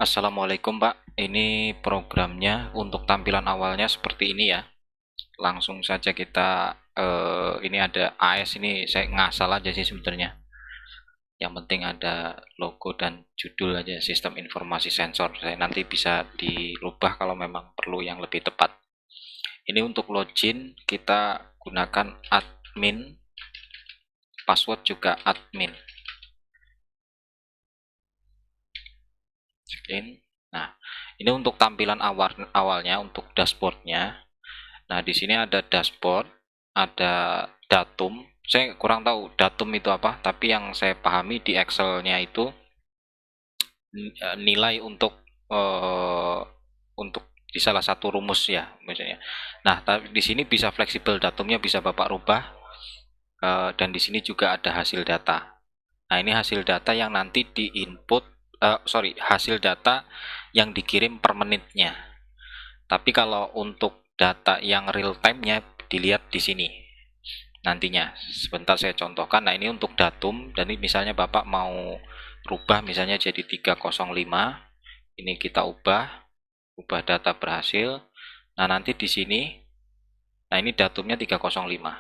Assalamualaikum Pak, ini programnya untuk tampilan awalnya seperti ini ya. Langsung saja kita, ini ada AS, ini saya ngasal aja sih sebenarnya. Yang penting ada logo dan judul aja, sistem informasi sensor. Saya nanti bisa dirubah kalau memang perlu yang lebih tepat. Ini untuk login kita gunakan admin, password juga admin. Check-in. Nah, ini untuk tampilan awalnya, untuk dashboardnya. Nah, di sini ada dashboard, ada datum. Saya kurang tahu datum itu apa, tapi yang saya pahami di Excel-nya itu nilai untuk di salah satu rumus ya, misalnya. Nah, tapi di sini bisa fleksibel, datumnya bisa Bapak rubah, dan di sini juga ada hasil data. Nah, ini hasil data yang nanti di-input, hasil data yang dikirim per menitnya. Tapi kalau untuk data yang real time-nya dilihat di sini nantinya. Sebentar saya contohkan. Nah, ini untuk datum, dan ini misalnya Bapak mau rubah misalnya jadi 305. Ini kita ubah data berhasil. Nah, nanti di sini, nah ini datumnya 305.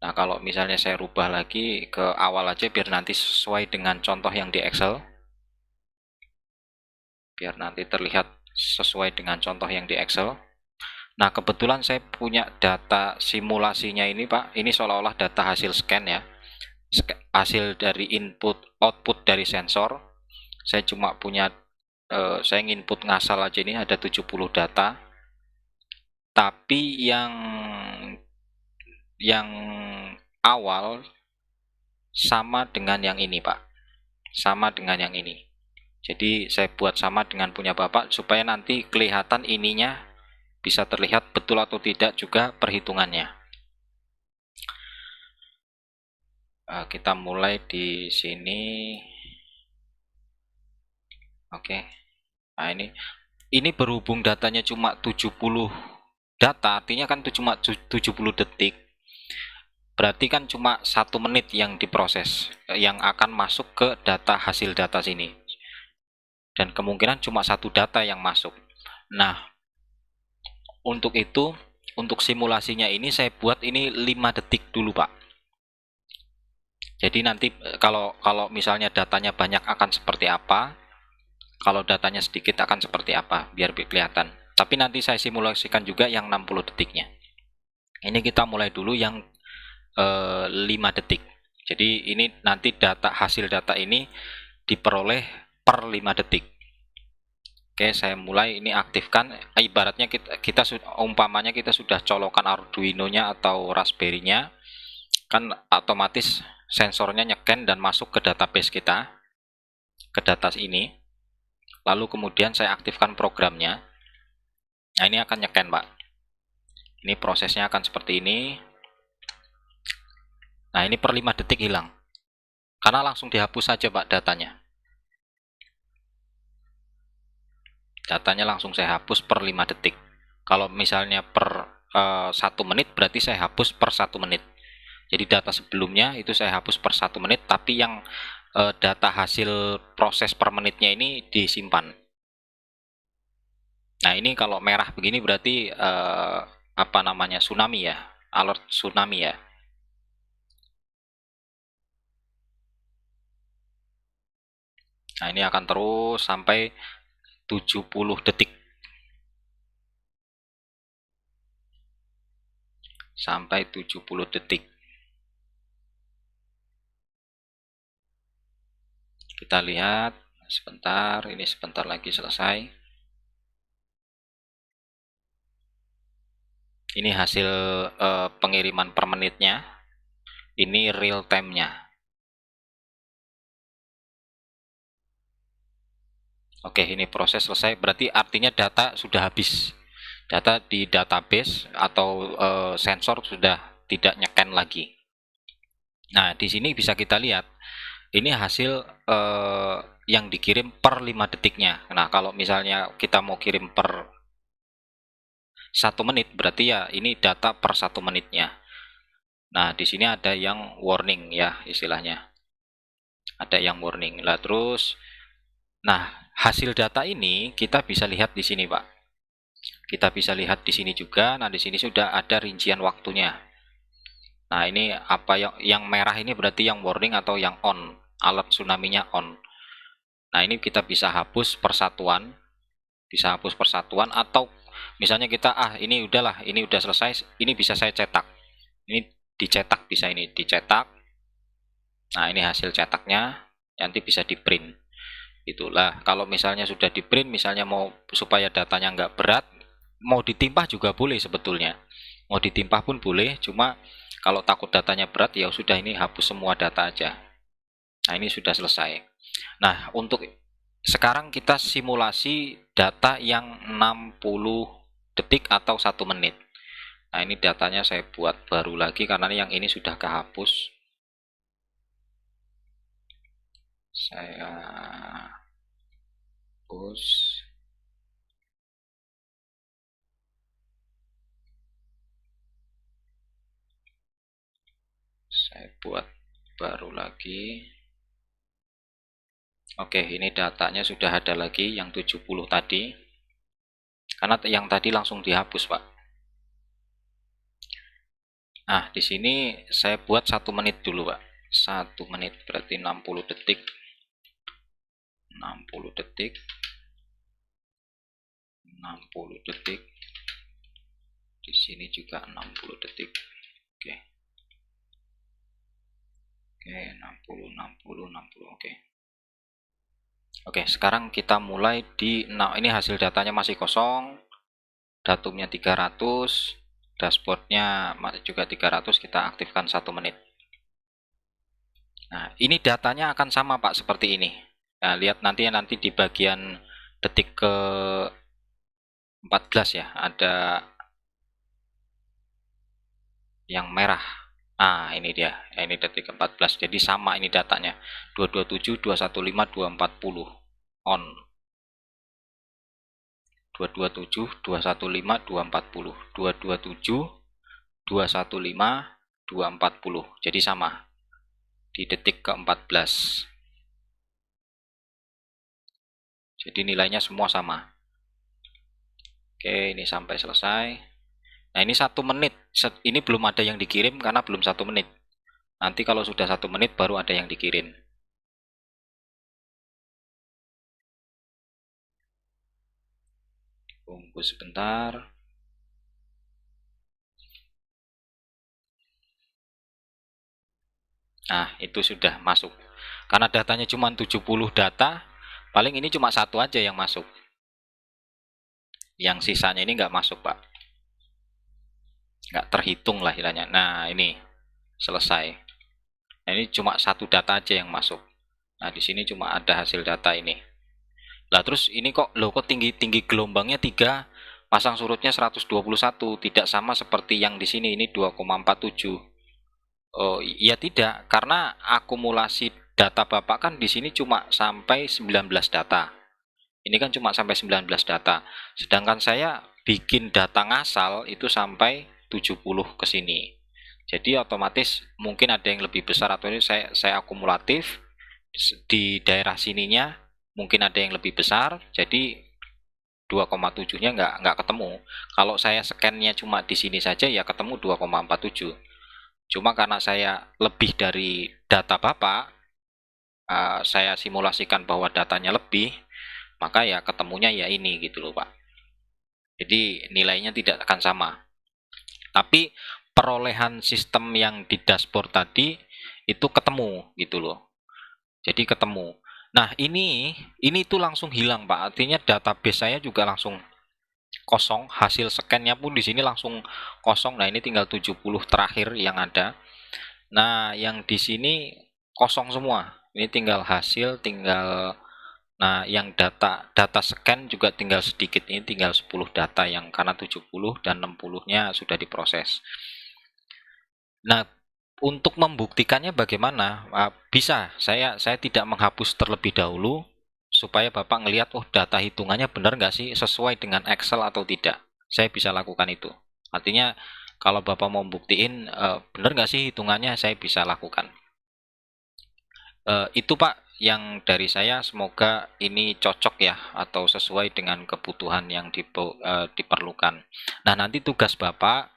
Nah, kalau misalnya saya rubah lagi ke awal aja biar nanti sesuai dengan contoh yang di Excel. Biar nanti terlihat sesuai dengan contoh yang di Excel. Nah, kebetulan saya punya data simulasinya ini, Pak. Ini seolah-olah data hasil scan ya. Hasil dari input output dari sensor. Saya cuma punya, saya input ngasal aja, ini ada 70 data. Tapi yang awal sama dengan yang ini, Pak. Sama dengan yang ini. Jadi saya buat sama dengan punya Bapak supaya nanti kelihatan ininya bisa terlihat betul atau tidak juga perhitungannya. Kita mulai di sini. Oke. Nah, ini berhubung datanya cuma 70 data, artinya kan itu cuma 70 detik. Berarti kan cuma 1 menit yang diproses, yang akan masuk ke data hasil data sini. Dan kemungkinan cuma satu data yang masuk. Nah, untuk itu, untuk simulasinya ini saya buat ini 5 detik dulu, Pak. Jadi nanti kalau misalnya datanya banyak akan seperti apa, kalau datanya sedikit akan seperti apa, biar kelihatan. Tapi nanti saya simulasikan juga yang 60 detiknya. Ini kita mulai dulu yang 5 detik. Jadi ini nanti hasil data ini diperoleh per 5 detik. Oke, saya mulai ini aktifkan. Ibaratnya kita umpamanya kita sudah colokan Arduino-nya atau Raspberry-nya, kan otomatis sensornya nyeken dan masuk ke database kita, ke data ini. Lalu kemudian saya aktifkan programnya. Nah, ini akan nyeken, Pak. Ini prosesnya akan seperti ini. Nah, ini per 5 detik hilang. Karena langsung dihapus saja, Pak, datanya. Datanya langsung saya hapus per 5 detik. Kalau misalnya per 1 menit, berarti saya hapus per 1 menit. Jadi data sebelumnya itu saya hapus per 1 menit, tapi yang data hasil proses per menitnya ini disimpan. Nah, ini kalau merah begini berarti apa namanya, tsunami ya, alert tsunami ya. Nah, ini akan terus sampai 70 detik. Sampai 70 detik. Kita lihat sebentar, ini sebentar lagi selesai. Ini hasil pengiriman per menitnya. Ini real time-nya. Oke, ini proses selesai. Berarti artinya data sudah habis. Data di database atau sensor sudah tidak nyeken lagi. Nah, di sini bisa kita lihat. Ini hasil yang dikirim per 5 detiknya. Nah, kalau misalnya kita mau kirim per 1 menit, berarti ya ini data per 1 menitnya. Nah, di sini ada yang warning ya istilahnya. Ada yang warning. Lah terus Nah, hasil data ini kita bisa lihat di sini, Pak. Kita bisa lihat di sini juga. Nah, di sini sudah ada rincian waktunya. Nah, ini apa yang merah ini berarti yang warning atau yang on, alert tsunami-nya on. Nah, ini kita bisa hapus persatuan, atau misalnya kita ini udahlah, ini udah selesai, ini bisa saya cetak. Ini dicetak, bisa ini dicetak. Nah, ini hasil cetaknya, nanti bisa di print. Itulah, kalau misalnya sudah di print, misalnya mau supaya datanya nggak berat, mau ditimpah juga boleh sebetulnya. Mau ditimpah pun boleh, cuma kalau takut datanya berat ya sudah, ini hapus semua data aja. Nah, ini sudah selesai. Nah, untuk sekarang kita simulasi data yang 60 detik atau 1 menit. Nah, ini datanya saya buat baru lagi karena yang ini sudah kehapus. Saya hapus. Saya buat baru lagi. Oke, ini datanya sudah ada lagi yang 70 tadi. Karena yang tadi langsung dihapus, Pak. Nah, di sini saya buat 1 menit dulu, Pak. 1 menit berarti 60 detik. 60 detik. 60 detik. Di sini juga 60 detik. Oke. Oke, 60, 60, 60. Oke. Oke, sekarang kita mulai nah, ini hasil datanya masih kosong. Datumnya 300. Dashboardnya masih juga 300. Kita aktifkan 1 menit. Nah, ini datanya akan sama, Pak, seperti ini. Nah, lihat nanti di bagian detik ke 14 ya, ada yang merah. Nah, ini dia. Ini detik ke 14. Jadi sama ini datanya. 227, 215, 240 on. 227, 215, 240. 227, 215, 240. Jadi sama di detik ke 14. Jadi nilainya semua sama. Oke, ini sampai selesai. Nah, ini 1 menit. Ini belum ada yang dikirim karena belum 1 menit. Nanti kalau sudah 1 menit baru ada yang dikirim. Tunggu sebentar. Nah, itu sudah masuk. Karena datanya cuma 70 data, paling ini cuma satu aja yang masuk. Yang sisanya ini nggak masuk, Pak. Nggak terhitung lah istilahnya. Nah, ini selesai. Nah, ini cuma satu data aja yang masuk. Nah, di sini cuma ada hasil data ini. Lah, terus ini kok tinggi gelombangnya 3, pasang surutnya 121, tidak sama seperti yang di sini, ini 2,47. Oh, iya tidak, karena akumulasi data Bapak kan di sini cuma sampai 19 data. Ini kan cuma sampai 19 data. Sedangkan saya bikin data ngasal itu sampai 70 ke sini. Jadi otomatis mungkin ada yang lebih besar, atau ini saya akumulatif di daerah sininya mungkin ada yang lebih besar. Jadi 2,7-nya nggak ketemu. Kalau saya scan-nya cuma di sini saja ya ketemu 2,47. Cuma karena saya lebih dari data Bapak, saya simulasikan bahwa datanya lebih, maka ya ketemunya ya ini gitu loh, Pak. Jadi nilainya tidak akan sama. Tapi perolehan sistem yang di dashboard tadi itu ketemu gitu loh. Jadi ketemu. Nah, ini tuh langsung hilang, Pak. Artinya database saya juga langsung kosong, hasil scan-nya pun di sini langsung kosong. Nah, ini tinggal 70 terakhir yang ada. Nah, yang di sini kosong semua. Ini tinggal hasil, tinggal, nah, yang data scan juga tinggal sedikit. Ini tinggal 10 data yang karena 70 dan 60-nya sudah diproses. Nah, untuk membuktikannya bagaimana? Bisa, saya tidak menghapus terlebih dahulu supaya Bapak ngelihat, oh, data hitungannya benar nggak sih, sesuai dengan Excel atau tidak. Saya bisa lakukan itu. Artinya kalau Bapak mau buktiin benar nggak sih hitungannya, saya bisa lakukan. Itu, Pak, yang dari saya, semoga ini cocok ya atau sesuai dengan kebutuhan yang diperlukan. Nah, nanti tugas Bapak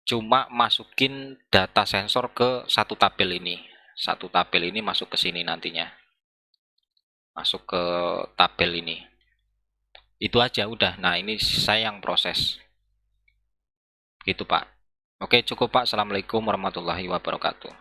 cuma masukin data sensor ke satu tabel ini. Satu tabel ini masuk ke sini nantinya. Masuk ke tabel ini. Itu aja udah. Nah, ini saya yang proses. Gitu, Pak. Oke, cukup, Pak. Assalamualaikum warahmatullahi wabarakatuh.